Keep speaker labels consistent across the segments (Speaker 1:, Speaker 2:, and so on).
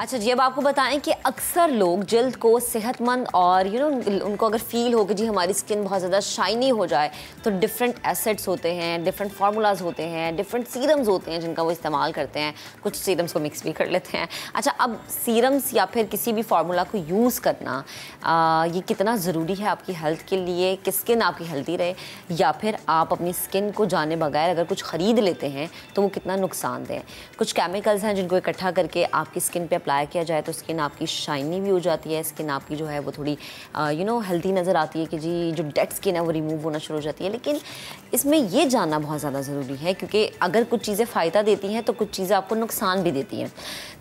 Speaker 1: अच्छा जी, अब आपको बताएं कि अक्सर लोग जल्द को सेहतमंद और उनको अगर फील हो कि जी हमारी स्किन बहुत ज़्यादा शाइनी हो जाए तो डिफरेंट एसिड्स होते हैं, डिफरेंट फार्मूलाज होते हैं, डिफरेंट सीरम्स होते हैं जिनका वो इस्तेमाल करते हैं। कुछ सीरम्स को मिक्स भी कर लेते हैं। अच्छा, अब सीरम्स या फिर किसी भी फार्मूला को यूज़ करना ये कितना ज़रूरी है आपकी हेल्थ के लिए कि स्किन आपकी हेल्दी रहे, या फिर आप अपनी स्किन को जाने बगैर अगर कुछ ख़रीद लेते हैं तो वो कितना नुकसानदेह है? कुछ केमिकल्स हैं जिनको इकट्ठा करके आपकी स्किन पे अप्लाई किया जाए तो स्किन आपकी शाइनी भी हो जाती है, स्किन आपकी जो है वो थोड़ी हेल्दी नज़र आती है कि जी जो डेड स्किन है वो रिमूव होना शुरू हो जाती है। लेकिन इसमें ये जानना बहुत ज़्यादा ज़रूरी है क्योंकि अगर कुछ चीज़ें फ़ायदा देती हैं तो कुछ चीज़ें आपको नुकसान भी देती हैं।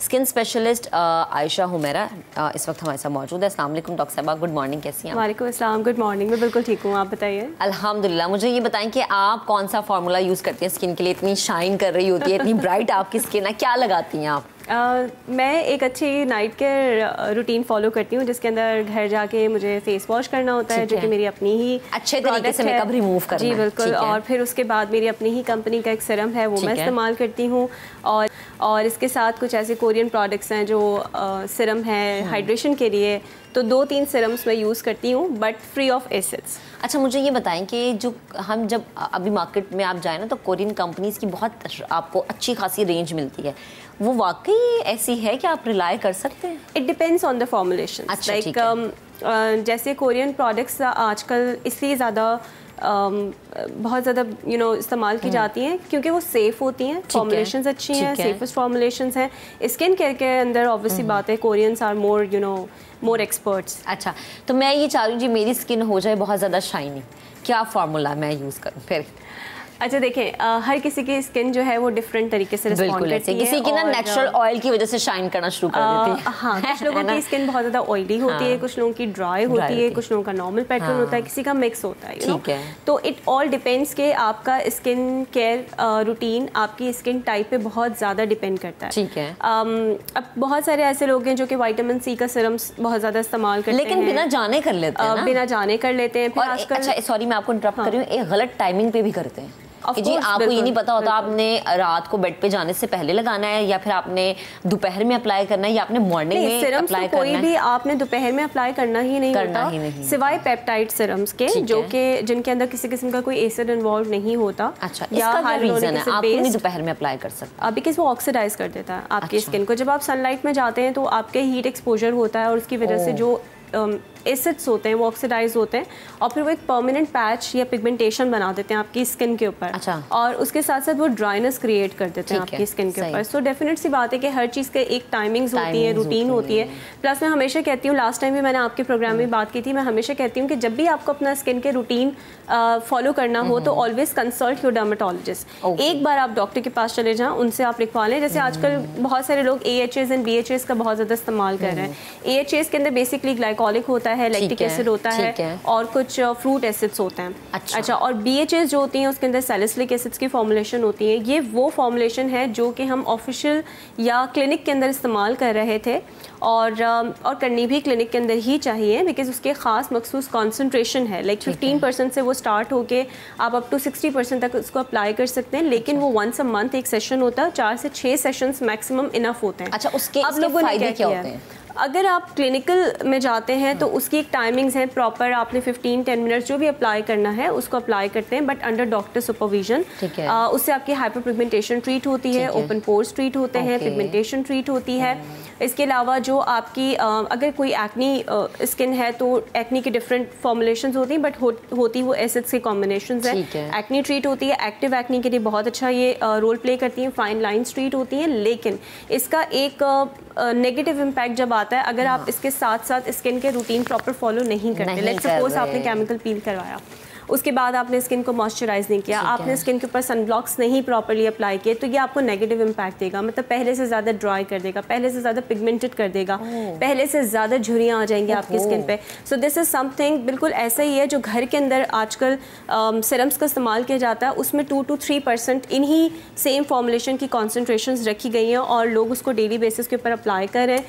Speaker 1: स्किन स्पेशलिस्ट आयशा हुमैरा इस वक्त हमारे साथ मौजूद है। अस्सलाम वालेकुम डॉक्टर साहबा, गुड मॉर्निंग, कैसी हैं?
Speaker 2: वालेकुम अस्सलाम, गुड मॉर्निंग। मैं बिल्कुल ठीक हूँ, आप बताइए।
Speaker 1: अल्हम्दुलिल्लाह। मुझे ये बताएं कि आप कौन सा फार्मूला यूज़ करती हैं स्किन के लिए? इतनी शाइन कर रही होती है, इतनी ब्राइट आपकी स्किन है, क्या लगाती हैं आप?
Speaker 2: मैं एक अच्छी नाइट केयर रूटीन फॉलो करती हूँ जिसके अंदर घर जाके मुझे फेस वॉश करना होता है जो कि मेरी अपनी ही
Speaker 1: अच्छे तरीके से मेकअप रिमूव करना है।
Speaker 2: जी बिल्कुल। और फिर उसके बाद मेरी अपनी ही कंपनी का एक सीरम है वो मैं इस्तेमाल करती हूँ, और इसके साथ कुछ ऐसे कोरियन प्रोडक्ट्स हैं जो सीरम है हाइड्रेशन के लिए, तो 2-3 सीरम्स मैं यूज़ करती हूँ बट फ्री ऑफ एसिड्स।
Speaker 1: अच्छा, मुझे ये बताएं कि जो हम जब अभी मार्केट में आप जाए ना तो कोरियन कंपनीज़ की बहुत आपको अच्छी खासी रेंज मिलती है, वो वाकई ऐसी है कि आप रिलाई कर सकते हैं?
Speaker 2: It depends on the formulation.
Speaker 1: अच्छा,
Speaker 2: लाइक जैसे कोरियन प्रोडक्ट्स आजकल इसलिए ज़्यादा बहुत ज़्यादा इस्तेमाल की जाती हैं क्योंकि वो सेफ़ होती हैं, फॉर्मुलेशंस अच्छी हैं, सेफेस्ट फॉर्मुलेशंस हैं। स्किन केयर के अंदर ऑब्वियसली बात है कोरियंस आर मोर एक्सपर्ट्स।
Speaker 1: अच्छा, तो मैं ये चाह रही हूँ जी मेरी स्किन हो जाए बहुत ज़्यादा शाइनी, क्या फार्मूला मैं यूज़ करूँ फिर?
Speaker 2: अच्छा देखें, हर किसी की स्किन जो है वो डिफरेंट तरीके से रिस्पॉन्ड करती है।
Speaker 1: किसी की ना नेचुरल ऑयल की वजह से शाइन करना शुरू कर देती है।
Speaker 2: हाँ, कुछ लोगों की स्किन बहुत ज़्यादा ऑयली होती है, कुछ लोगों की ड्राई होती है, कुछ लोगों का नॉर्मल पैटर्न होता है, किसी का मिक्स होता है, ठीक है। तो इट ऑल डिपेंड्स कि आपका स्किन केयर रूटीन आपकी स्किन टाइप पे बहुत ज़्यादा डिपेंड करता है, ठीक है। अब बहुत सारे ऐसे लोग हैं जो कि विटामिन सी का सीरम्स बहुत ज़्यादा इस्तेमाल करते हैं,
Speaker 1: लेकिन बिना जाने कर लेते हैं,
Speaker 2: बिना जाने कर लेते हैं।
Speaker 1: अच्छा सॉरी, मैं आपको इंटरप्ट कर रही हूँ, एक गलत टाइमिंग पे भी करते हैं कि जी आपको ये नहीं पता होता आपने रात को बेड पे जाने से पहले लगाना है या फिर आपने दोपहर में अप्लाई करना है या आपने मॉर्निंग में अप्लाई करना है।
Speaker 2: कोई भी आपने दोपहर में अप्लाई करना ही नहीं होता सिवाय पेप्टाइड सीरम्स के, जो कि जिनके अंदर किसी किस्म का कोई एसिड इन्वॉल्व नहीं होता।
Speaker 1: अच्छा, इसका क्या रीजन है आप नहीं दोपहर में अप्लाई कर सकते?
Speaker 2: बिकॉज वो ऑक्सीडाइज कर देता है आपकी स्किन को। जब आप सनलाइट में जाते हैं तो आपके हीट एक्सपोजर होता है और उसकी वजह से जो एसिड्स होते हैं वो ऑक्सीडाइज होते हैं और फिर वो एक परमानेंट पैच या पिगमेंटेशन बना देते हैं आपकी स्किन के ऊपर। अच्छा। और उसके साथ साथ वो ड्राइनेस क्रिएट कर देते हैं आपकी स्किन के ऊपर। सो डेफिनेट सी बात है कि हर चीज़ के एक टाइमिंग्स होती है, रूटीन होती है। प्लस मैं हमेशा कहती हूँ, लास्ट टाइम भी मैंने आपके प्रोग्राम में बात की थी, मैं हमेशा कहती हूँ कि जब भी आपको अपना स्किन के रूटीन फॉलो करना हो तो ऑलवेज कंसल्ट योर डर्मेटोलॉजिस्ट। एक बार आप डॉक्टर के पास चले जाएं, उनसे आप लिखवा लें। जैसे आजकल बहुत सारे लोग AHAs एंड BHAs का बहुत ज़्यादा इस्तेमाल कर रहे हैं। AHAs के अंदर बेसिकली ग्लाइकोलिक होता है, लैक्टिक एसिड होता है और कुछ फ्रूट एसिड्स होते हैं। अच्छा, और BHAs जो होती हैं उसके अंदर सैलिसिलिक एसिड्स की फॉर्मुलेशन होती है। ये वो फॉर्मुलेशन है जो कि हम ऑफिशियल या क्लिनिक के अंदर इस्तेमाल कर रहे थे और करनी भी क्लिनिक के अंदर ही चाहिए बिकॉज उसके ख़ास मखसूस कॉन्सेंट्रेशन है। लाइक 15% से वो स्टार्ट होके आप अप टू 60% तक उसको अप्लाई कर सकते हैं, लेकिन वो वंस अ मंथ एक सेशन होता है, 4 से 6 सेशंस मैक्सिमम इनफ होते हैं।
Speaker 1: अच्छा, उसके लोगों ने क्या होते हैं?
Speaker 2: अगर आप क्लिनिकल में जाते हैं तो उसकी एक टाइमिंग्स है प्रॉपर, आपने 15-10 मिनट्स जो भी अप्लाई करना है उसको अप्लाई करते हैं बट अंडर डॉक्टर सुपरविजन। उससे आपकी हाइपर पिगमेंटेशन ट्रीट होती है, ओपन पोर्स ट्रीट होते हैं, पिगमेंटेशन ट्रीट होती है। इसके अलावा जो आपकी अगर कोई एक्नी स्किन है तो एक्नी की डिफरेंट फॉर्मुलेशंस होती हैं बट होती वो एसिड्स के कॉम्बिनेशंस हैं। एक्नी ट्रीट होती है, एक्टिव एक्नी के लिए बहुत अच्छा ये रोल प्ले करती हैं, फाइन लाइंस ट्रीट होती हैं। लेकिन इसका एक नेगेटिव इम्पैक्ट जब आता है अगर आप इसके साथ साथ स्किन के रूटीन प्रॉपर फॉलो नहीं करते। लेट्स सपोज आपने केमिकल पील करवाया, उसके बाद आपने स्किन को मॉइस्चराइज नहीं किया, आपने स्किन के ऊपर सनब्लॉक्स नहीं प्रॉपर्ली अप्लाई किए, तो ये आपको नेगेटिव इम्पैक्ट देगा। मतलब पहले से ज़्यादा ड्राई कर देगा, पहले से ज़्यादा पिगमेंटेड कर देगा, पहले से ज़्यादा झुर्रियाँ आ जाएंगी आपकी स्किन पे। सो दिस इज़ समथिंग बिल्कुल ऐसा ही है जो घर के अंदर आजकल सीरम्स का इस्तेमाल किया जाता है, उसमें 2 to 3% इन्हीं सेम फॉर्मुलेशन की कॉन्सेंट्रेशंस रखी गई हैं और लोग उसको डेली बेसिस के ऊपर अप्लाई करें,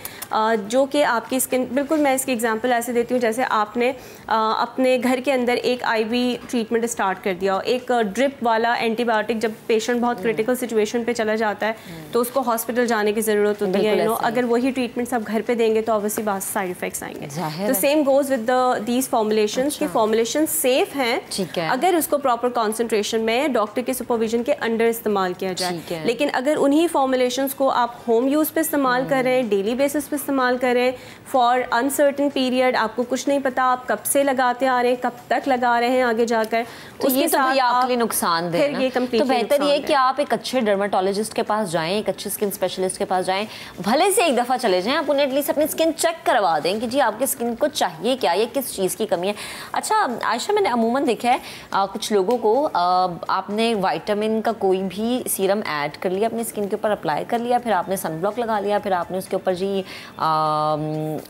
Speaker 2: जो कि आपकी स्किन बिल्कुल, मैं इसकी एग्जाम्पल ऐसे देती हूँ जैसे आपने अपने घर के अंदर एक IV ट्रीटमेंट स्टार्ट कर दिया, एक ड्रिप वाला एंटीबायोटिक जब पेशेंट बहुत क्रिटिकल सिचुएशन पे चला जाता है तो उसको हॉस्पिटल जाने की ज़रूरत होती है, अगर वही ट्रीटमेंट आप घर पे देंगे तो ऑब्वियसली बहुत साइड इफेक्ट्स आएंगे। तो same goes with these formulations कि फॉर्मुलेशन सेफ हैं अगर उसको प्रॉपर कॉन्सेंट्रेशन में डॉक्टर के सुपरविजन के अंडर इस्तेमाल किया जाए। लेकिन अगर उन्हीं फॉर्मुलेशंस को आप होम यूज़ पे इस्तेमाल करें, डेली बेसिस पे इस्तेमाल करें फॉर अनसर्टेन पीरियड, आपको कुछ नहीं पता आप कब से लगाते आ रहे हैं, कब तक लगा रहे हैं आगे जाकर,
Speaker 1: तो ये तो भैया आपके लिए नुकसान दे ना। तो बेहतर ये कि आप एक अच्छे डर्माटोलॉजिस्ट के पास जाएं, एक अच्छे स्किन स्पेशलिस्ट के पास जाएं, भले से एक दफ़ा चले जाएं, आप उन्हें एटलीस्ट अपनी स्किन चेक करवा दें कि जी आपकी स्किन को चाहिए क्या, ये किस चीज़ की कमी है। अच्छा आयशा, मैंने अमूमन देखा है कुछ लोगों को आपने विटामिन का कोई भी सीरम ऐड कर लिया, अपनी स्किन के ऊपर अप्लाई कर लिया, फिर आपने सनब्लॉक लगा लिया, फिर आपने उसके ऊपर जी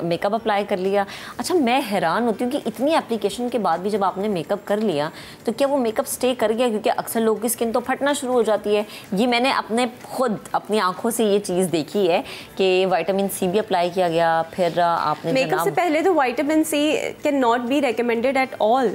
Speaker 1: मेकअप अप्लाई कर लिया। अच्छा मैं हैरान होती हूँ कि इतनी एप्लीकेशन के बाद भी जब आपने मेकअप कर लिया तो क्या वो मेकअप स्टे कर गया, क्योंकि अक्सर लोगों की स्किन तो फटना शुरू हो जाती है। ये मैंने खुद अपनी आंखों से ये चीज़ देखी है कि विटामिन सी भी अप्लाई किया गया, फिर आपने
Speaker 2: मेकअप से पहले तो vitamin C can not be recommended at all,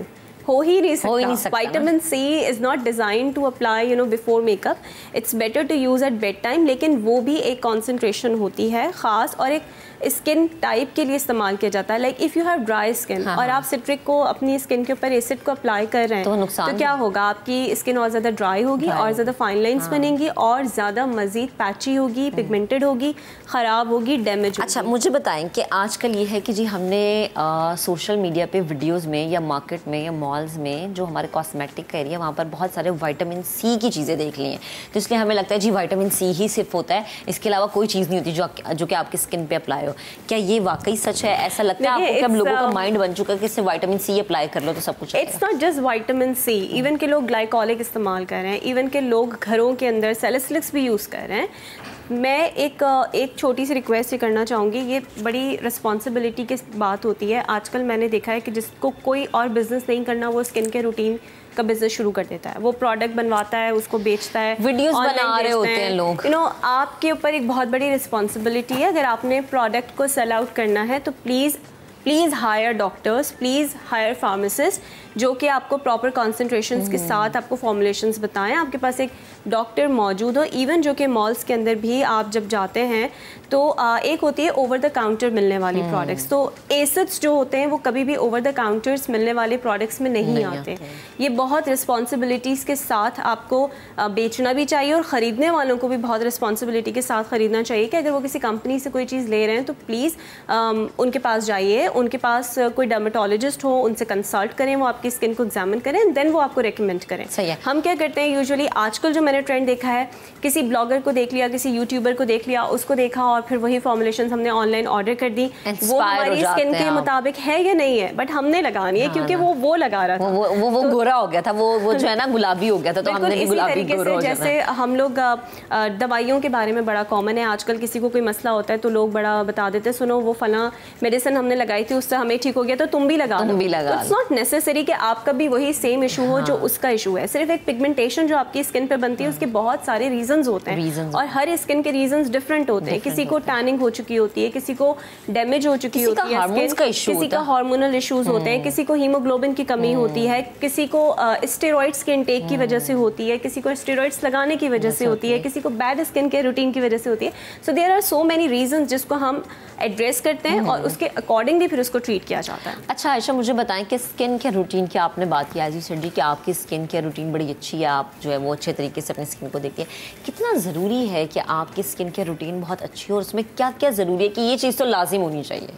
Speaker 2: हो ही नहीं सकता। Vitamin C is not design to apply before makeup, it's better to use at bed time, लेकिन वो भी एक कॉन्सेंट्रेशन होती है ख़ास और एक स्किन टाइप के लिए इस्तेमाल किया जाता है। Like if you have dry skin और आप सिट्रिक को अपनी स्किन के ऊपर एसिड को अप्लाई कर रहे हैं तो क्या होगा, आपकी स्किन और ज़्यादा ड्राई होगी और ज़्यादा फाइन लाइंस बनेंगी और ज़्यादा मज़ीद पैची होगी, पिगमेंटेड होगी, ख़राब होगी, डैमेज।
Speaker 1: अच्छा मुझे बताएं कि आजकल ये है कि जी हमने सोशल मीडिया पे वीडियोज़ में या मार्केट में या मॉल्स में जो हमारे कॉस्मेटिक का एरिया वहाँ पर बहुत सारे विटामिन सी की चीज़ें देख ली हैं, तो इसलिए हमें लगता है जी विटामिन सी ही सिर्फ होता है, इसके अलावा कोई चीज़ नहीं होती जो कि आपकी स्किन पे अप्लाई हो। क्या ये वाकई सच है? ऐसा लगता है आपको कि अब लोगों का माइंड बन चुका है कि सिर्फ विटामिन सी अप्लाई कर लो तो सब कुछ?
Speaker 2: It's not just vitamin C, even के लोग ग्लाइकोलिक इस्तेमाल कर रहे हैं, इवन के लोग घरों के अंदर सैलिसिलिक्स भी यूज़ कर रहे हैं। मैं एक छोटी सी रिक्वेस्ट ही करना चाहूँगी, ये बड़ी रिस्पॉन्सिबिलिटी की बात होती है। आजकल मैंने देखा है कि जिसको कोई और बिजनेस नहीं करना वो स्किन के रूटीन का बिजनेस शुरू कर देता है, वो प्रोडक्ट बनवाता है, उसको बेचता है,
Speaker 1: वीडियोस बना रहे होते हैं लोग।
Speaker 2: आपके ऊपर एक बहुत बड़ी रिस्पॉन्सिबिलिटी है। अगर आपने प्रोडक्ट को सेल आउट करना है तो please hire doctors, please hire pharmacist जो कि आपको प्रॉपर कॉन्सेंट्रेशंस के साथ आपको फॉर्मुलेशंस बताएं, आपके पास एक डॉक्टर मौजूद हो। इवन जो कि मॉल्स के अंदर भी आप जब जाते हैं तो एक होती है ओवर द काउंटर मिलने वाली प्रोडक्ट्स, तो एसिड्स जो होते हैं वो कभी भी ओवर द काउंटर्स मिलने वाले प्रोडक्ट्स में नहीं आते। ये बहुत रिस्पॉन्सिबिलिटीज़ के साथ आपको बेचना भी चाहिए और ख़रीदने वालों को भी बहुत रिस्पॉन्सिबिलिटी के साथ ख़रीदना चाहिए कि अगर वो किसी कंपनी से कोई चीज़ ले रहे हैं तो प्लीज़ उनके पास जाइए, उनके पास कोई डर्मेटोलॉजिस्ट हो, उनसे कंसल्ट करें, वो आपकी स्किन को एग्जामिन करें, देन वो आपको रिकमेंड करें।
Speaker 1: सही है।
Speaker 2: हम क्या करते हैं यूजुअली आजकल जो मैंने ट्रेंड देखा है, किसी ब्लॉगर को देख लिया, किसी यूट्यूबर को देख लिया, उसको देखा और फिर वही फॉर्मुलेशन हमने ऑनलाइन ऑर्डर कर दी, वो हमारी स्किन के मुताबिक है या नहीं है, बट हमने लगानी है क्योंकि वो लगा रहा था,
Speaker 1: वो गोरा हो गया था, वो जो है ना गुलाबी हो गया था, तो हमने भी गुलाबी गोरा हो जाना।
Speaker 2: जैसे हम लोग दवाइयों के बारे में बड़ा कॉमन है आजकल, किसी को कोई मसला होता है तो लोग बड़ा बता देते हैं, सुनो वो फला मेडिसिन हमने लगाई थी उससे हमें ठीक हो गया तो तुम भी लगा लो। इट्स नॉट नेसेसरी कि आपका भी वही सेम इशू हो जो उसका इशू है। सिर्फ एक पिगमेंटेशन जो आपकी स्किन पे बनती है उसके बहुत सारे रीजंस होते हैं और हर स्किन के रीजंस डिफरेंट होते हैं। किसी को टैनिंग हो चुकी होती है, किसी को डैमेज हो चुकी होती है स्किन, किसी का हार्मोनल इश्यूज होते हैं, किसी को हीमोग्लोबिन की कमी होती है, किसी को स्टेरॉइड्स के इंटेक की वजह से होती है, किसी को स्टेरॉइड्स लगाने की वजह से होती है, किसी को बैड स्किन केयर रूटीन की वजह से होती है। So there are so many reasons जिसको हम एड्रेस करते हैं और उसके अकॉर्डिंगली फिर उसको ट्रीट किया जाता है।
Speaker 1: अच्छा आयशा, मुझे बताएं कि स्किन केयर रूटीन की आपने बात की, एज यू सेड कि आपकी स्किन केयर रूटीन बड़ी अच्छी है, आप जो है वो अच्छे तरीके से अपनी स्किन को देखते हैं। कितना ज़रूरी है कि आपकी स्किन केयर रूटीन बहुत अच्छी हो और उसमें क्या क्या ज़रूरी है कि ये चीज़ तो लाजिम होनी चाहिए?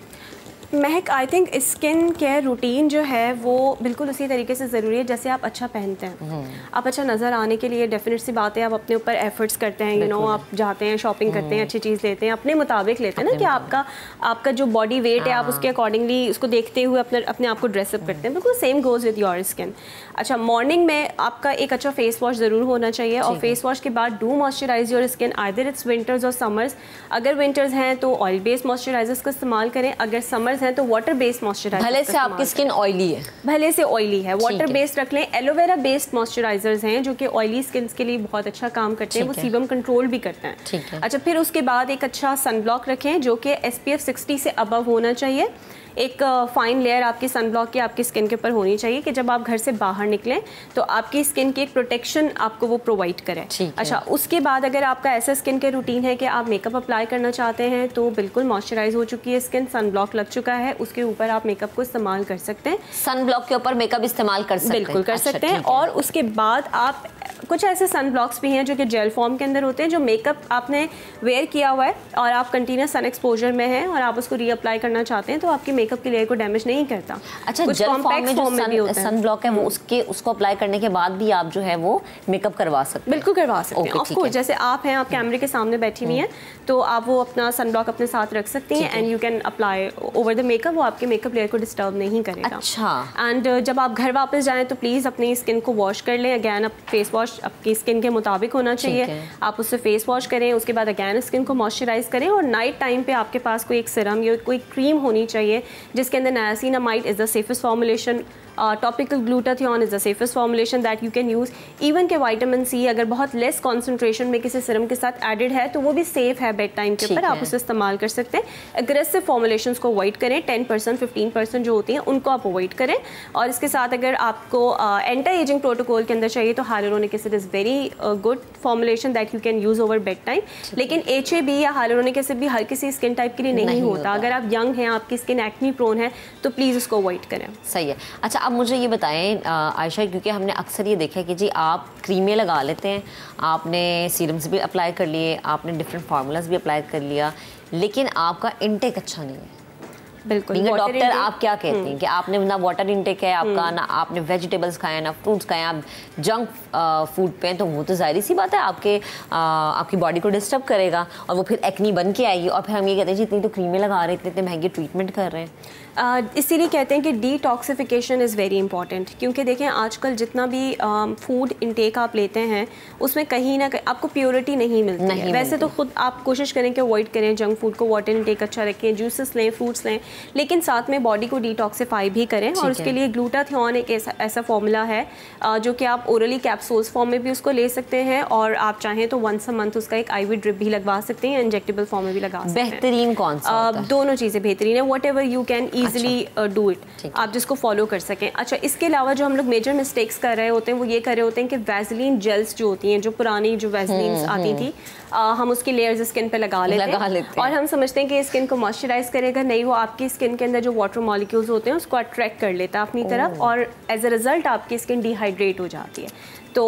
Speaker 2: महक, I think skin care routine जो है वो बिल्कुल उसी तरीके से ज़रूरी है जैसे आप अच्छा पहनते हैं। आप अच्छा नज़र आने के लिए डेफिनेट सी बात है आप अपने ऊपर एफर्ट्स करते हैं, यू नो, आप जाते हैं शॉपिंग करते हैं, अच्छी चीज़ लेते हैं, अपने मुताबिक लेते हैं ना कि आपका जो बॉडी वेट है आप उसके अकॉर्डिंगली उसको देखते हुए अपने आप को ड्रेसअप करते हैं। बिल्कुल same goes with your skin. अच्छा, मॉर्निंग में आपका एक अच्छा फेस वॉश ज़रूर होना चाहिए और फेस वॉश के बाद do moisturize your skin, either it's winters और समर्स। अगर विंटर्स हैं तो ऑयल बेस्ड मॉइस्चराइजर्स का इस्तेमाल करें, अगर समर्स मॉइस्चराइजर्स हैं तो वाटर बेस्ड मॉइस्चराइजर,
Speaker 1: भले से आपकी स्किन ऑयली है,
Speaker 2: भले से ऑयली है, वाटर बेस्ड रख लें। एलोवेरा बेस्ड मॉइस्चराइजर्स हैं जो कि ऑयली स्किन के लिए बहुत अच्छा काम करते हैं, वो सीबम कंट्रोल भी करते हैं। अच्छा, फिर उसके बाद एक अच्छा सनब्लॉक रखें जो कि SPF 60 से अबव होना चाहिए। एक फाइन लेयर आपकी सनब्लॉक की आपकी स्किन के ऊपर होनी चाहिए कि जब आप घर से बाहर निकलें तो आपकी स्किन की एक प्रोटेक्शन आपको वो प्रोवाइड करे। अच्छा, उसके बाद अगर आपका ऐसा स्किन के रूटीन है कि आप मेकअप अप्लाई करना चाहते हैं तो बिल्कुल मॉइस्चराइज हो चुकी है स्किन, सनब्लॉक लग चुका है, उसके ऊपर आप मेकअप को इस्तेमाल कर सकते हैं।
Speaker 1: सनब्लॉक के ऊपर मेकअप इस्तेमाल कर सकते हैं,
Speaker 2: बिल्कुल कर सकते हैं। और उसके बाद आप कुछ ऐसे सन ब्लॉक्स भी हैं जो कि जेल फॉर्म के अंदर होते हैं, जो मेकअप आपने वेयर किया हुआ है और आप कंटिन्यूस सन एक्सपोजर में हैं और आप उसको रीअप्लाई करना चाहते हैं तो आपकी मेकअप की लेयर को डैमेज नहीं करता।
Speaker 1: अच्छा, जेल फॉर्म में जो सन ब्लॉक है वो उसको अप्लाई करने के बाद भी आप जो है वो मेकअप करवा सकते हैं?
Speaker 2: बिल्कुल करवा सकते हैं, ऑफ कोर्स। जैसे आप हैं, आप कैमरे के सामने बैठी हुई हैं तो आप वो अपना सन ब्लॉक अपने साथ रख सकती हैं and you can apply over the makeup, वो आपके मेकअप लेयर को डिस्टर्ब नहीं करेगा।
Speaker 1: अच्छा।
Speaker 2: एंड जब आप घर वापस जाएं तो प्लीज़ अपनी स्किन को वॉश कर लें। अगैन आप फेस वॉश आपकी स्किन के मुताबिक होना चाहिए, आप उससे फेस वॉश करें, उसके बाद अगैन स्किन को मॉइस्चराइज करें और नाइट टाइम पे आपके पास कोई एक सिरम या कोई क्रीम होनी चाहिए जिसके अंदर niacinamide is the safest formulation, topical glutathione is the safest formulation that you can use. Even के विटामिन सी अगर बहुत लेस कॉन्सेंट्रेशन में किसी सिरम के साथ एडेड है तो वो भी सेफ है बेड टाइम के ऊपर, आप उसे इस्तेमाल कर सकते हैं। एग्रेसिव फॉर्मुलेशंस को अवॉइड करें, 10% 15% जो होती हैं उनको आप अवॉइड करें। और इसके साथ अगर आपको एंटी एजिंग प्रोटोकॉल के अंदर चाहिए तो hyaluronic acid is very good formulation that you can use over bed time. लेकिन HAB या हाइलुरोनिक एसिड भी हर किसी स्किन टाइप के लिए नहीं होता। अगर आप यंग हैं, आपकी स्किन एक्ने प्रोन है तो प्लीज़ उसको अवॉइड करें।
Speaker 1: सही है। अच्छा, अब मुझे ये बताएं आयशा, क्योंकि हमने अक्सर ये देखा है कि जी आप क्रीमें लगा लेते हैं, आपने सीरम्स भी अप्लाई कर लिए, आपने डिफरेंट फार्मूलाज भी अप्लाई कर लिया, लेकिन आपका इंटेक अच्छा नहीं है।
Speaker 2: बिल्कुल।
Speaker 1: डॉक्टर आप क्या कहते हैं कि आपने ना वाटर इंटेक है आपका, ना आपने वेजिटेबल्स खाए, ना फ्रूट्स खाए, आप जंक फूड पे हैं, तो वो तो जाहिर सी बात है आपकी बॉडी को डिस्टर्ब करेगा और वो फिर एक्नी बन के आएगी और फिर हम ये कहते हैं जी इतनी तो क्रीमें लगा रहे हैं, इतने महंगे ट्रीटमेंट कर रहे हैं।
Speaker 2: इसीलिए कहते हैं कि डिटॉक्सिफिकेशन इज़ वेरी इंपॉर्टेंट, क्योंकि देखें आजकल जितना भी फूड इंटेक आप लेते हैं उसमें कहीं ना कहीं आपको प्योरिटी नहीं मिलती है। वैसे तो खुद आप कोशिश करें कि अवॉइड करें जंक फूड को, वाटर इंटेक अच्छा रखें, जूसेस लें, फ्रूट्स लें, लेकिन साथ में बॉडी को डिटॉक्सिफाई भी करें। और उसके लिए ग्लूटाथियोन एक ऐसा फॉर्मूला है जो कि आप ओरली कैप्सूल्स फॉर्म में भी उसको ले सकते हैं और आप चाहें तो वंस अ मंथ उसका एक IV ड्रिप भी लगवा सकते हैं, इंजेक्टेबल फॉर्म में भी लगा सकते हैं।
Speaker 1: बेहतरीन कौन सा होता है?
Speaker 2: दोनों चीज़ें बेहतरीन है, what ever you can easily do it, आप जिसको फॉलो कर सकें। अच्छा, इसके अलावा जो हम लोग मेजर मिस्टेक्स कर रहे होते हैं वो ये कर रहे होते हैं कि वैसलीन जेल्स जो होती हैं, जो पुरानी जो वैसलीन आती थी, हम उसकी लेयर्स स्किन पे लगा लेते हैं और हम समझते हैं कि स्किन को मॉइस्चराइज करेगा। नहीं, वो आपकी स्किन के अंदर जो वाटर मॉलिक्यूल्स होते हैं उसको अट्रैक्ट कर लेता है अपनी तरफ और एज अ रिजल्ट आपकी स्किन डिहाइड्रेट हो जाती है। तो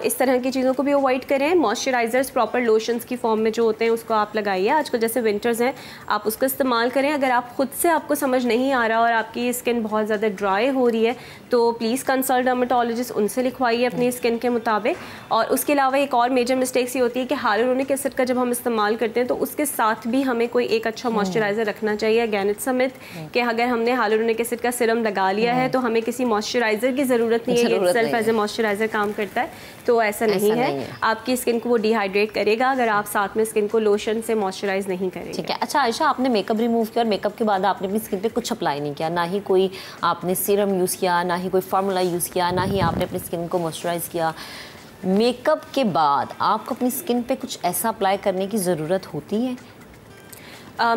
Speaker 2: इस तरह की चीज़ों को भी अवॉइड करें। मॉइस्चराइजर्स प्रॉपर लोशंस की फॉर्म में जो होते हैं उसको आप लगाइए। आजकल जैसे विंटर्स हैं आप उसका इस्तेमाल करें। अगर आप खुद से आपको समझ नहीं आ रहा और आपकी स्किन बहुत ज़्यादा ड्राई हो रही है तो प्लीज़ कंसल्ट डर्मेटोलॉजिस्ट, उनसे लिखवाइए अपनी स्किन के मुताबिक। और उसके अलावा एक और मेजर मिस्टेक्स ये होती है कि हाइलुरोनिक एसिड का जब हम इस्तेमाल करते हैं तो उसके साथ भी हमें कोई एक अच्छा मॉइस्चराइजर रखना चाहिए। अगेन इट्स अ मिथ कि अगर हमने हाइलुरोनिक एसिड का सिरम लगा लिया है तो हमें किसी मॉइस्चराइजर की ज़रूरत नहीं है, ये सेल्फ एज ए मॉइस्चराइजर काम करता है। तो ऐसा नहीं है, आपकी स्किन को वो डिहाइड्रेट करेगा अगर आप साथ में स्किन को लोशन से मॉइस्चराइज नहीं करेंगे।
Speaker 1: ठीक है। अच्छा आयशा, आपने मेकअप रिमूव किया और मेकअप के बाद आपने अपनी स्किन पे कुछ अप्लाई नहीं किया, ना ही कोई आपने सीरम यूज़ किया, ना ही कोई फार्मूला यूज़ किया, ना ही आपने अपनी स्किन को मॉइस्चराइज किया। मेकअप के बाद आपको अपनी स्किन पे कुछ ऐसा अप्लाई करने की ज़रूरत होती है?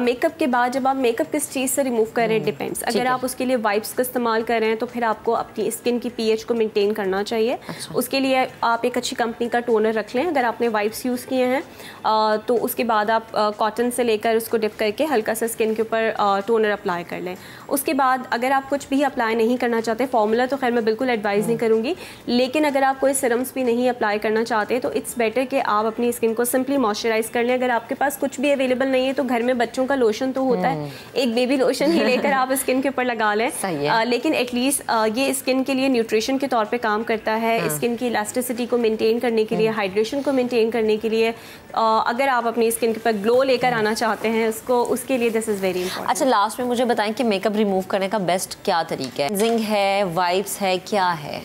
Speaker 2: मेकअप के बाद जब आप मेकअप किस चीज़ से रिमूव कर रहे हैं डिपेंड्स। अगर आप उसके लिए वाइप्स का इस्तेमाल कर रहे हैं तो फिर आपको अपनी स्किन की pH को मेंटेन करना चाहिए। अच्छा। उसके लिए आप एक अच्छी कंपनी का टोनर रख लें। अगर आपने वाइप्स यूज़ किए हैं तो उसके बाद आप कॉटन से लेकर उसको डिप करके हल्का सा स्किन के ऊपर टोनर अप्लाई कर लें। उसके बाद अगर आप कुछ भी अप्लाई नहीं करना चाहते, फॉर्मूला तो खैर मैं बिल्कुल एडवाइज़ नहीं करूँगी, लेकिन अगर आप कोई सिरम्स भी नहीं अप्लाई करना चाहते तो इट्स बेटर कि आप अपनी स्किन को सिंपली मॉइस्चराइज कर लें। अगर आपके पास कुछ भी अवेलेबल नहीं है तो घर में बच्चों का लोशन तो होता है, एक बेबी लोशन ही लेकर आप स्किन के ऊपर लगा लें। लेकिन एटलीस्ट ये स्किन के लिए न्यूट्रिशन के तौर पे काम करता है, स्किन की इलास्टिसिटी को मेंटेन करने के लिए, हाइड्रेशन को मेंटेन करने के लिए। अगर आप अपनी स्किन के ऊपर ग्लो लेकर आना चाहते हैं उसके लिए दिस इज़ वेरी इंपॉर्टेंट।
Speaker 1: अच्छा, लास्ट में मुझे बताएं कि मेकअप रिमूव करने का बेस्ट क्या तरीका है? जिंग है, वाइप्स है, क्या है?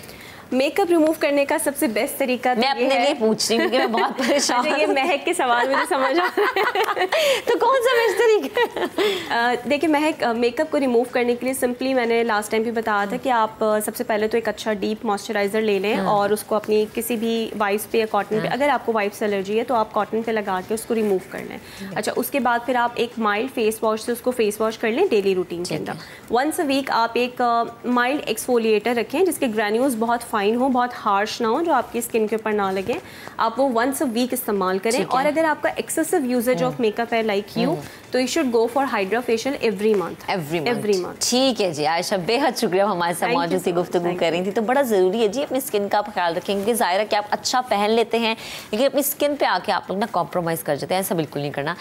Speaker 2: मेकअप रिमूव करने का सबसे बेस्ट तरीका
Speaker 1: मैं अपने लिए पूछ रही हूँ, क्योंकि मैं बहुत परेशान हूँ।
Speaker 2: ये महक के सवाल मुझे समझ आ
Speaker 1: तो कौन सा बेस्ट तरीका?
Speaker 2: देखिए महक, मेकअप को रिमूव करने के लिए सिंपली मैंने लास्ट टाइम भी बताया था कि आप सबसे पहले तो एक अच्छा डीप मॉइस्चराइजर ले लें और उसको अपनी किसी भी वाइप्स पे या कॉटन पे, अगर आपको वाइप्स एलर्जी है तो आप कॉटन पे लगा के उसको रिमूव कर लें। अच्छा, उसके बाद फिर आप एक माइल्ड फेस वॉश से उसको फेस वॉश कर लें डेली रूटीन के अंदर। वंस अ वीक आप एक माइल्ड एक्सफोलिएटर रखें जिसके ग्रैन्यूल्स बहुत फाइन हो, बहुत हार्श ना हो, जो आपकी स्किन के ऊपर ना लगे। आप वो वंस अ वीक इस्तेमाल करें। और अगर आपका एक्सेसिव यूजेज ऑफ मेकअप है लाइक यू, तो you should go for hydra facial every month. Every month.
Speaker 1: ठीक है जी आयशा, बेहद शुक्रिया हमारे साथ मौजूद थी, गुफ्तगू कर रही थी। तो बड़ा ज़रूरी है जी अपनी स्किन का आप ख्याल रखें, क्योंकि ज़ाहिर है कि आप अच्छा पहन लेते हैं लेकिन अपनी स्किन पे आके आप लोग ना कॉम्प्रोमाइज़ कर जाते हैं, ऐसा बिल्कुल नहीं करना।